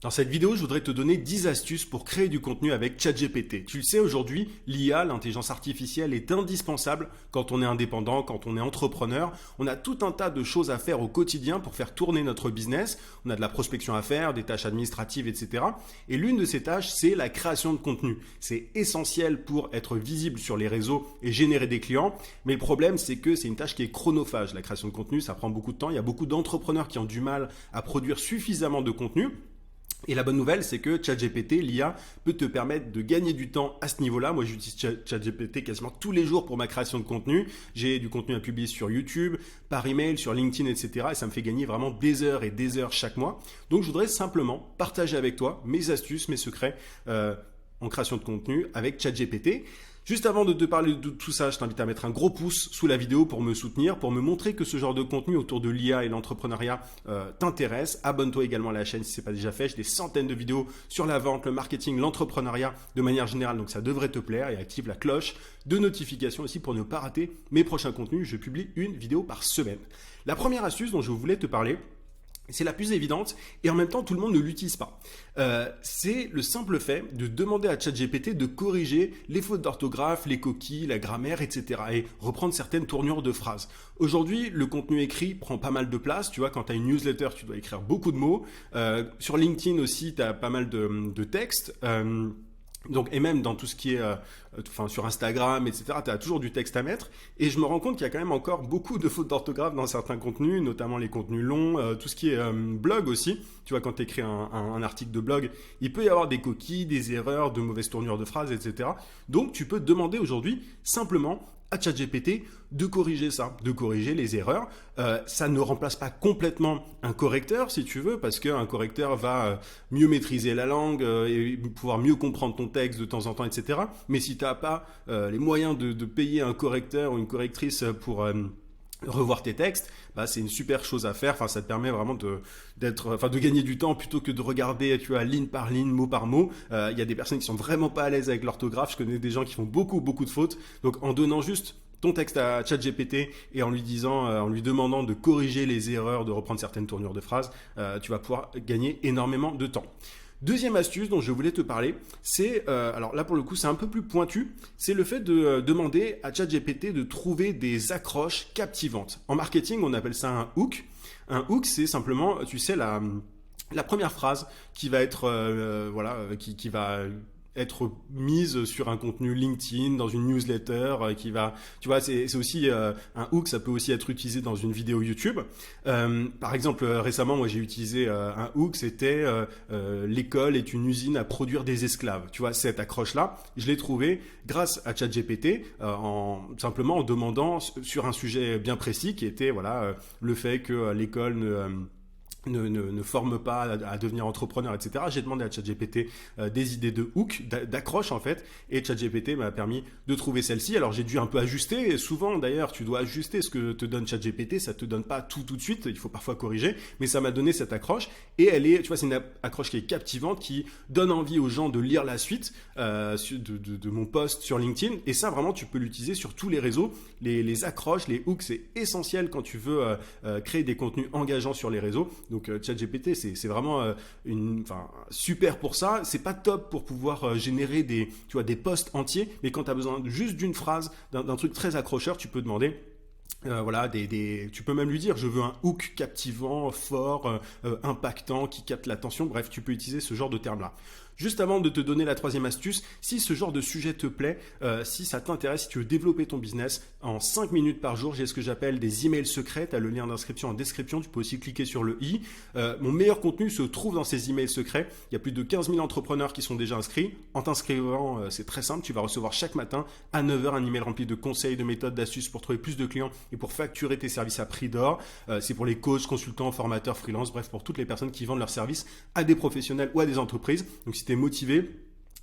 Dans cette vidéo, je voudrais te donner 10 astuces pour créer du contenu avec ChatGPT. Tu le sais, aujourd'hui, l'IA, l'intelligence artificielle, est indispensable quand on est indépendant, quand on est entrepreneur. On a tout un tas de choses à faire au quotidien pour faire tourner notre business. On a de la prospection à faire, des tâches administratives, etc. Et l'une de ces tâches, c'est la création de contenu. C'est essentiel pour être visible sur les réseaux et générer des clients. Mais le problème, c'est que c'est une tâche qui est chronophage. La création de contenu, ça prend beaucoup de temps. Il y a beaucoup d'entrepreneurs qui ont du mal à produire suffisamment de contenu. Et la bonne nouvelle, c'est que ChatGPT, l'IA, peut te permettre de gagner du temps à ce niveau-là. Moi, j'utilise ChatGPT quasiment tous les jours pour ma création de contenu. J'ai du contenu à publier sur YouTube, par email, sur LinkedIn, etc. Et ça me fait gagner vraiment des heures et des heures chaque mois. Donc, je voudrais simplement partager avec toi mes astuces, mes secrets en création de contenu avec ChatGPT. Juste avant de te parler de tout ça, je t'invite à mettre un gros pouce sous la vidéo pour me soutenir, pour me montrer que ce genre de contenu autour de l'IA et l'entrepreneuriat t'intéresse. Abonne-toi également à la chaîne si ce n'est pas déjà fait. J'ai des centaines de vidéos sur la vente, le marketing, l'entrepreneuriat de manière générale, donc ça devrait te plaire. Et active la cloche de notification aussi pour ne pas rater mes prochains contenus. Je publie une vidéo par semaine. La première astuce dont je voulais te parler, c'est la plus évidente et en même temps tout le monde ne l'utilise pas. C'est le simple fait de demander à ChatGPT de corriger les fautes d'orthographe, les coquilles, la grammaire, etc. et reprendre certaines tournures de phrases. Aujourd'hui, le contenu écrit prend pas mal de place. Tu vois, quand tu as une newsletter, tu dois écrire beaucoup de mots. Sur LinkedIn aussi, tu as pas mal de textes. Donc, et même dans tout ce qui est sur Instagram, etc., tu as toujours du texte à mettre. Et je me rends compte qu'il y a quand même encore beaucoup de fautes d'orthographe dans certains contenus, notamment les contenus longs, tout ce qui est blog aussi. Tu vois, quand tu écris un article de blog, il peut y avoir des coquilles, des erreurs, de mauvaises tournures de phrases, etc. Donc, tu peux demander aujourd'hui simplement à ChatGPT de corriger ça, de corriger les erreurs. Ça ne remplace pas complètement un correcteur, si tu veux, parce qu'un correcteur va mieux maîtriser la langue et pouvoir mieux comprendre ton texte de temps en temps, etc. Mais si tu n'as pas les moyens de payer un correcteur ou une correctrice pour revoir tes textes, bah, c'est une super chose à faire. Enfin, ça te permet vraiment de gagner du temps plutôt que de regarder, tu vois, ligne par ligne, mot par mot. Il y a des personnes qui sont vraiment pas à l'aise avec l'orthographe. Je connais des gens qui font beaucoup de fautes. Donc, en donnant juste ton texte à ChatGPT et en lui demandant de corriger les erreurs, de reprendre certaines tournures de phrases, tu vas pouvoir gagner énormément de temps. Deuxième astuce dont je voulais te parler, c'est, alors là pour le coup c'est un peu plus pointu, c'est le fait de demander à ChatGPT de trouver des accroches captivantes. En marketing, on appelle ça un hook. Un hook, c'est simplement, tu sais, la première phrase qui va être, qui va être mise sur un contenu LinkedIn, dans une newsletter, qui va, tu vois, c'est aussi un hook, ça peut aussi être utilisé dans une vidéo YouTube. Par exemple, récemment, moi j'ai utilisé un hook, c'était l'école est une usine à produire des esclaves. Tu vois, cette accroche-là, je l'ai trouvée grâce à ChatGPT, simplement en demandant sur un sujet bien précis, qui était le fait que l'école ne forme pas à devenir entrepreneur, etc. J'ai demandé à ChatGPT des idées de hook, d'accroche en fait, et ChatGPT m'a permis de trouver celle-ci. Alors j'ai dû un peu ajuster, et souvent d'ailleurs tu dois ajuster ce que te donne ChatGPT, ça te donne pas tout de suite, il faut parfois corriger, mais ça m'a donné cette accroche, et elle est, tu vois, c'est une accroche qui est captivante, qui donne envie aux gens de lire la suite de mon post sur LinkedIn, et ça vraiment tu peux l'utiliser sur tous les réseaux. Les accroches, les hooks, c'est essentiel quand tu veux créer des contenus engageants sur les réseaux. Donc ChatGPT, c'est vraiment super pour ça. C'est pas top pour pouvoir générer des posts entiers, mais quand tu as besoin juste d'une phrase, d'un truc très accrocheur, tu peux demander tu peux même lui dire je veux un hook captivant, fort, impactant, qui capte l'attention. Bref, tu peux utiliser ce genre de termes-là. Juste avant de te donner la troisième astuce, si ce genre de sujet te plaît, si ça t'intéresse, si tu veux développer ton business, en 5 minutes par jour, j'ai ce que j'appelle des emails secrets. Tu as le lien d'inscription en description, tu peux aussi cliquer sur le i. Mon meilleur contenu se trouve dans ces emails secrets. Il y a plus de 15 000 entrepreneurs qui sont déjà inscrits. En t'inscrivant, c'est très simple, tu vas recevoir chaque matin à 9 h un email rempli de conseils, de méthodes, d'astuces pour trouver plus de clients et pour facturer tes services à prix d'or. C'est pour les coachs, consultants, formateurs, freelance, bref, pour toutes les personnes qui vendent leurs services à des professionnels ou à des entreprises. Donc si tu es motivé,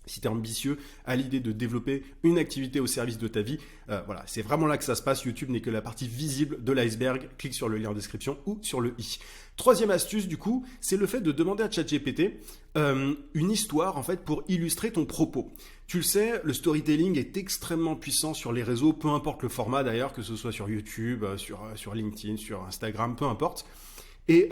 si tu es ambitieux à l'idée de développer une activité au service de ta vie, c'est vraiment là que ça se passe. YouTube n'est que la partie visible de l'iceberg. Clique sur le lien en description ou sur le i. Troisième astuce du coup, c'est le fait de demander à ChatGPT une histoire en fait pour illustrer ton propos. Tu le sais, le storytelling est extrêmement puissant sur les réseaux, peu importe le format d'ailleurs, que ce soit sur YouTube, sur LinkedIn, sur Instagram, peu importe. Et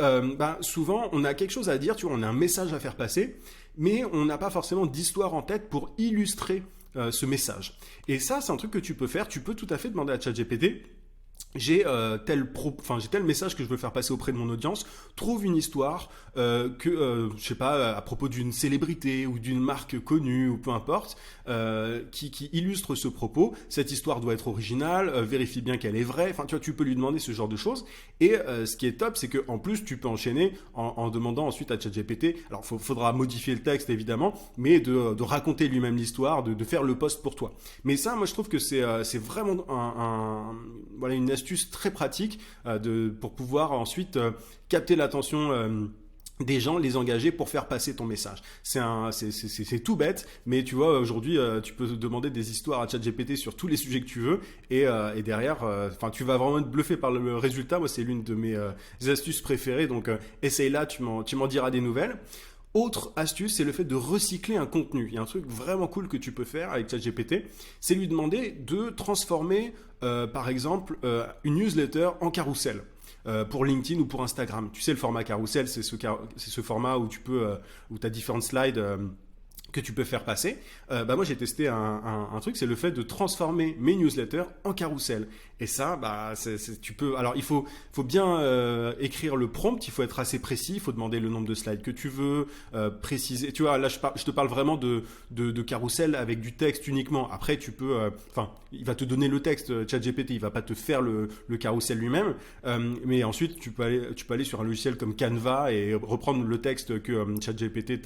souvent, on a quelque chose à dire, tu vois, on a un message à faire passer, mais on n'a pas forcément d'histoire en tête pour illustrer ce message. Et ça, c'est un truc que tu peux faire. Tu peux tout à fait demander à ChatGPT, j'ai tel message que je veux faire passer auprès de mon audience, trouve une histoire je sais pas, à propos d'une célébrité ou d'une marque connue ou peu importe, qui illustre ce propos. Cette histoire doit être originale, vérifie bien qu'elle est vraie. Enfin, tu vois, tu peux lui demander ce genre de choses. Et ce qui est top, c'est que en plus, tu peux enchaîner en demandant ensuite à ChatGPT. Alors, faudra modifier le texte évidemment, mais de raconter lui-même l'histoire, de faire le post pour toi. Mais ça, moi, je trouve que c'est vraiment voilà, une astuce très pratique pour pouvoir ensuite capter l'attention des gens, les engager pour faire passer ton message. C'est tout bête, mais tu vois, aujourd'hui, tu peux demander des histoires à ChatGPT sur tous les sujets que tu veux, et derrière, tu vas vraiment être bluffé par le résultat. Moi, c'est l'une de mes astuces préférées, donc essaye-la, tu m'en diras des nouvelles. Autre astuce, c'est le fait de recycler un contenu. Il y a un truc vraiment cool que tu peux faire avec ChatGPT, c'est lui demander de transformer, par exemple, une newsletter en carrousel. Pour LinkedIn ou pour Instagram. Tu sais, le format carrousel, c'est ce format où tu as différentes slides que tu peux faire passer. Moi, j'ai testé un truc, c'est le fait de transformer mes newsletters en carrousel. Et ça, tu peux. Alors, il faut bien écrire le prompt. Il faut être assez précis. Il faut demander le nombre de slides que tu veux, préciser. Tu vois, là, je te parle vraiment de carrousel avec du texte uniquement. Après, tu peux. Il va te donner le texte, ChatGPT. Il va pas te faire le carrousel lui-même. Mais ensuite, tu peux aller sur un logiciel comme Canva et reprendre le texte que ChatGPT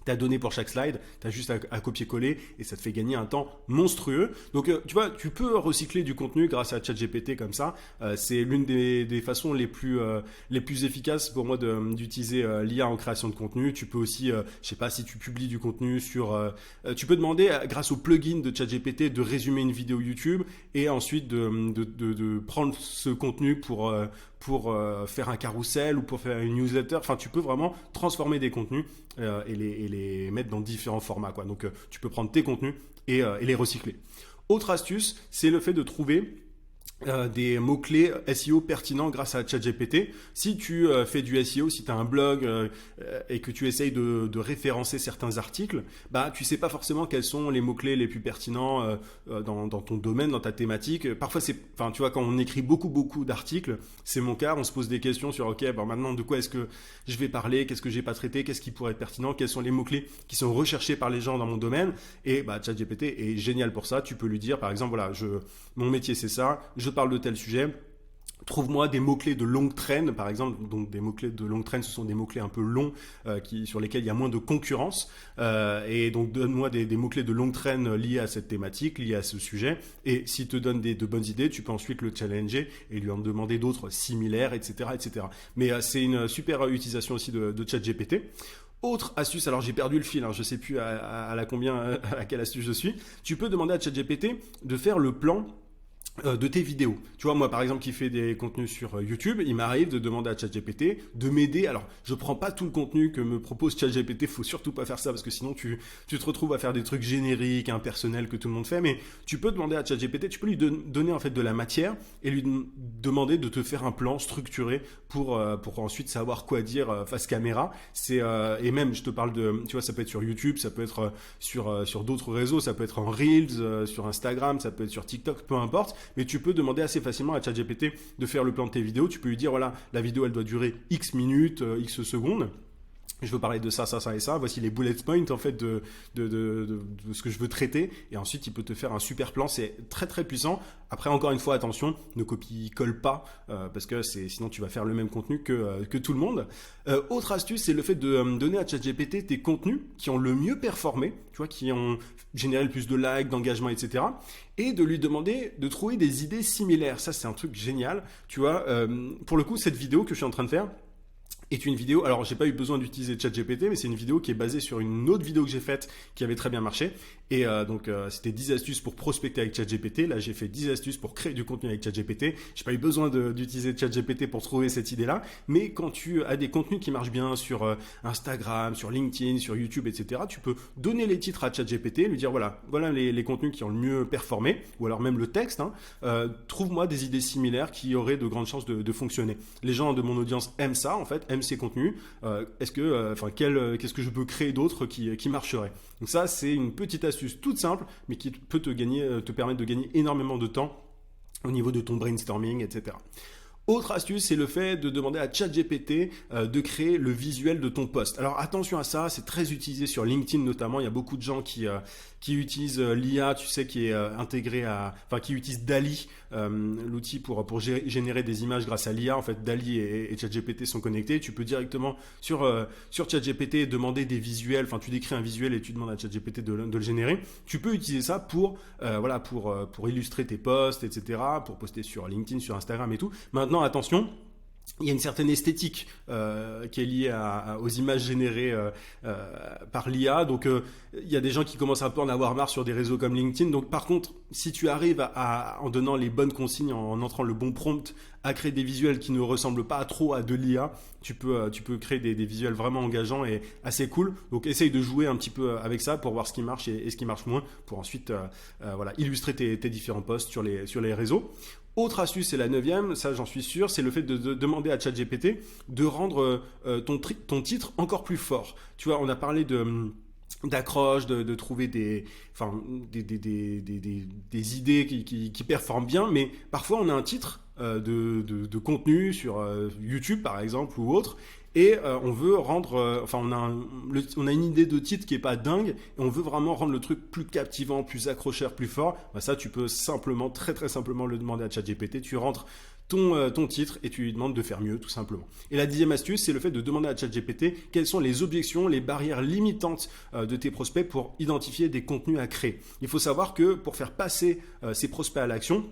t'as donné pour chaque slide, t'as juste à copier-coller et ça te fait gagner un temps monstrueux. Donc tu vois, tu peux recycler du contenu grâce à ChatGPT comme ça. C'est l'une des façons les plus efficaces pour moi d'utiliser l'IA en création de contenu. Tu peux aussi, je sais pas, si tu publies du contenu tu peux demander grâce au plugin de ChatGPT de résumer une vidéo YouTube et ensuite de prendre ce contenu pour faire un carrousel ou pour faire une newsletter. Enfin, tu peux vraiment transformer des contenus et les mettre dans différents formats, quoi. Donc, tu peux prendre tes contenus et les recycler. Autre astuce, c'est le fait de trouver des mots-clés SEO pertinents grâce à ChatGPT. Si tu fais du SEO, si tu as un blog et que tu essayes de référencer certains articles, tu sais pas forcément quels sont les mots-clés les plus pertinents dans ton domaine, dans ta thématique. Parfois, tu vois, quand on écrit beaucoup d'articles, c'est mon cas, on se pose des questions sur, maintenant, de quoi est-ce que je vais parler, qu'est-ce que j'ai pas traité, qu'est-ce qui pourrait être pertinent, quels sont les mots-clés qui sont recherchés par les gens dans mon domaine. Et ChatGPT est génial pour ça. Tu peux lui dire, par exemple, voilà, mon métier c'est ça, je parle de tel sujet, trouve-moi des mots-clés de longue traîne, par exemple. Donc des mots-clés de longue traîne, ce sont des mots-clés un peu longs sur lesquels il y a moins de concurrence. Et donc donne-moi des mots-clés de longue traîne liés à cette thématique, liés à ce sujet. Et s'il te donne de bonnes idées, tu peux ensuite le challenger et lui en demander d'autres similaires, etc. etc. Mais c'est une super utilisation aussi de ChatGPT. Autre astuce, alors j'ai perdu le fil, je ne sais plus à quelle astuce je suis. Tu peux demander à ChatGPT de faire le plan de tes vidéos. Tu vois, moi par exemple qui fais des contenus sur YouTube, il m'arrive de demander à ChatGPT de m'aider. Alors, je prends pas tout le contenu que me propose ChatGPT, faut surtout pas faire ça parce que sinon tu te retrouves à faire des trucs génériques, impersonnels que tout le monde fait, mais tu peux demander à ChatGPT, tu peux lui donner en fait de la matière et lui demander de te faire un plan structuré pour ensuite savoir quoi dire face caméra. Et même je te parle tu vois, ça peut être sur YouTube, ça peut être sur d'autres réseaux, ça peut être en Reels, sur Instagram, ça peut être sur TikTok, peu importe. Mais tu peux demander assez facilement à ChatGPT de faire le plan de tes vidéos. Tu peux lui dire, voilà, la vidéo, elle doit durer X minutes, X secondes. Je veux parler de ça, ça, ça et ça. Voici les bullet points en fait de ce que je veux traiter. Et ensuite, il peut te faire un super plan. C'est très très puissant. Après, encore une fois, attention, ne copie-colle pas parce que sinon tu vas faire le même contenu que tout le monde. Autre astuce, c'est le fait de donner à ChatGPT tes contenus qui ont le mieux performé, tu vois, qui ont généré le plus de likes, d'engagement, etc. Et de lui demander de trouver des idées similaires. Ça, c'est un truc génial. Tu vois, pour le coup, cette vidéo que je suis en train de faire, est une vidéo, alors j'ai pas eu besoin d'utiliser ChatGPT, mais c'est une vidéo qui est basée sur une autre vidéo que j'ai faite qui avait très bien marché. Et donc c'était 10 astuces pour prospecter avec ChatGPT. Là j'ai fait 10 astuces pour créer du contenu avec ChatGPT. J'ai pas eu besoin d'utiliser ChatGPT pour trouver cette idée-là. Mais quand tu as des contenus qui marchent bien sur Instagram, sur LinkedIn, sur YouTube, etc., tu peux donner les titres à ChatGPT, lui dire voilà les contenus qui ont le mieux performé, ou alors même le texte. Trouve-moi des idées similaires qui auraient de grandes chances de fonctionner. Les gens de mon audience aiment ça, en fait, aiment ces contenus. Qu'est-ce que je peux créer d'autre qui marcherait? Donc ça, c'est une petite astuce toute simple, mais qui peut te permettre de gagner énormément de temps au niveau de ton brainstorming, etc. Autre astuce, c'est le fait de demander à ChatGPT de créer le visuel de ton post. Alors attention à ça, c'est très utilisé sur LinkedIn notamment. Il y a beaucoup de gens qui utilisent l'IA, tu sais, qui est intégré qui utilisent DALL-E, l'outil pour générer des images grâce à l'IA. En fait, DALL-E et ChatGPT sont connectés. Tu peux directement sur ChatGPT demander des visuels. Enfin, tu décris un visuel et tu demandes à ChatGPT de le générer. Tu peux utiliser ça pour illustrer tes posts, etc., pour poster sur LinkedIn, sur Instagram et tout. Maintenant, attention, il y a une certaine esthétique qui est liée aux images générées par l'IA. Donc, il y a des gens qui commencent un peu à en avoir marre sur des réseaux comme LinkedIn. Donc, par contre, si tu arrives en donnant les bonnes consignes, en entrant le bon prompt, à créer des visuels qui ne ressemblent pas trop à de l'IA, tu peux créer des visuels vraiment engageants et assez cool. Donc, essaye de jouer un petit peu avec ça pour voir ce qui marche et ce qui marche moins, pour ensuite illustrer tes différents posts sur les réseaux. Autre astuce, c'est la 9e, ça j'en suis sûr, c'est le fait de demander à ChatGPT de rendre ton titre encore plus fort. Tu vois, on a parlé d'accroche, de trouver des idées qui performent bien, mais parfois on a un titre de contenu sur YouTube par exemple ou autre, et on veut rendre, on a une idée de titre qui est pas dingue, et on veut vraiment rendre le truc plus captivant, plus accrocheur, plus fort. Ça, tu peux simplement, très très simplement le demander à ChatGPT. Tu rentres ton titre et tu lui demandes de faire mieux, tout simplement. Et la 10e astuce, c'est le fait de demander à ChatGPT quelles sont les objections, les barrières limitantes de tes prospects pour identifier des contenus à créer. Il faut savoir que pour faire passer ces prospects à l'action,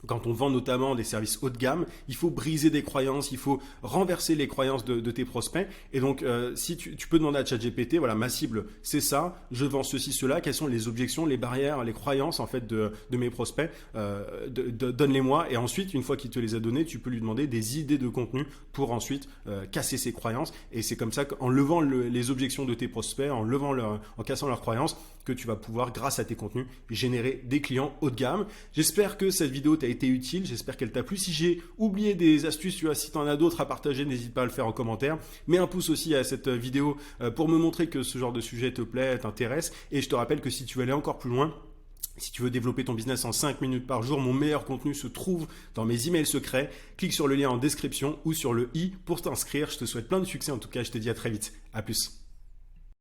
quand on vend notamment des services haut de gamme, il faut briser des croyances, il faut renverser les croyances de tes prospects. Et donc, si tu peux demander à ChatGPT, voilà, ma cible, c'est ça, je vends ceci, cela, quelles sont les objections, les barrières, les croyances en fait de mes prospects, donne-les-moi. Et ensuite, une fois qu'il te les a données, tu peux lui demander des idées de contenu pour ensuite casser ses croyances. Et c'est comme ça qu'en levant les objections de tes prospects, en cassant leurs croyances, que tu vas pouvoir, grâce à tes contenus, générer des clients haut de gamme. J'espère que cette vidéo t'a été utile, j'espère qu'elle t'a plu. Si j'ai oublié des astuces, si tu en as d'autres à partager, n'hésite pas à le faire en commentaire. Mets un pouce aussi à cette vidéo pour me montrer que ce genre de sujet te plaît, t'intéresse. Et je te rappelle que si tu veux aller encore plus loin, si tu veux développer ton business en 5 minutes par jour, mon meilleur contenu se trouve dans mes emails secrets. Clique sur le lien en description ou sur le i pour t'inscrire. Je te souhaite plein de succès en tout cas, je te dis à très vite. À plus.